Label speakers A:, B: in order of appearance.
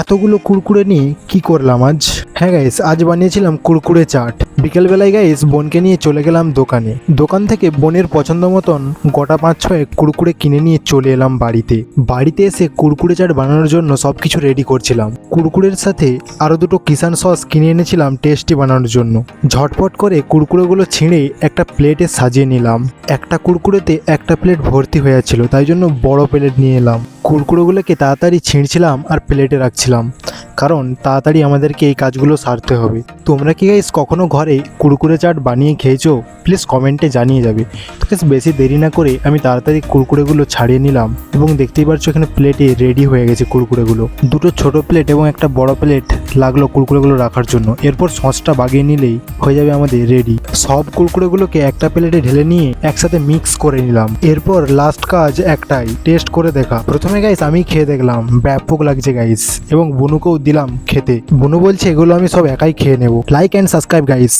A: এতগুলো কুরকুরে নিয়ে কি করলাম আজ? হ্যাঁ গাইস, আজ বানিয়েছিলাম কুরকুরে চাট। বিকেলবেলায় গাইস বোনকে নিয়ে চলে গেলাম দোকানে। দোকান থেকে বোনের পছন্দ মতন গোটা 5-6 কুরকুরে কিনে নিয়ে চলে এলাম বাড়িতে এসে কুরকুরে চাট বানানোর জন্য সবকিছু রেডি করছিলাম। কুরকুরের সাথে আরো দুটো কিষান সস কিনে এনেছিলাম টেস্টি বানানোর জন্য। ঝটপট করে কুরকুরেগুলো ছিঁড়ে একটা প্লেটে সাজিয়ে নিলাম। একটা কুরকুরেতে একটা প্লেট ভর্তি হয়ে যাচ্ছিল, তাই জন্য বড় প্লেট নিয়ে এলাম। কুরকুরেগুলোকে তাড়াতাড়ি ছিঁড়ছিলাম আর প্লেটে রাখছিলাম, কারণ তাড়াতাড়ি আমাদেরকে এই কাজগুলো সারতে হবে। তোমরা কি গাইস কখনো ঘরে কুরকুরে চাট বানিয়ে খেয়েছো? প্লিজ কমেন্টে জানিয়ে যাবে। তো গাইস বেশি দেরি না করে আমি তাড়াতাড়ি কুরকুরেগুলো ছাড়িয়ে নিলাম এবং দেখতেই পাচ্ছ এখানে প্লেটে রেডি হয়ে গেছে কুরকুরেগুলো। দুটো ছোট প্লেট এবং একটা বড় প্লেট লাগলো কুরকুরেগুলো রাখার জন্য। এরপর সসটা বাগিয়ে নিলেই হয়ে যাবে আমাদের রেডি। সব কুরকুরেগুলোকে একটা প্লেটে ঢেলে নিয়ে একসাথে মিক্স করে নিলাম। এরপর লাস্ট কাজ একটাই, টেস্ট করে দেখা। প্রথমে গাইস আমি খেয়ে দেখলাম, ব্যাপক লাগছে গাইস, এবং বুনুকেও দিলাম খেতে। বুনু বলছে এগুলো আমি সব একাই খেয়ে নেব। Like and subscribe guys.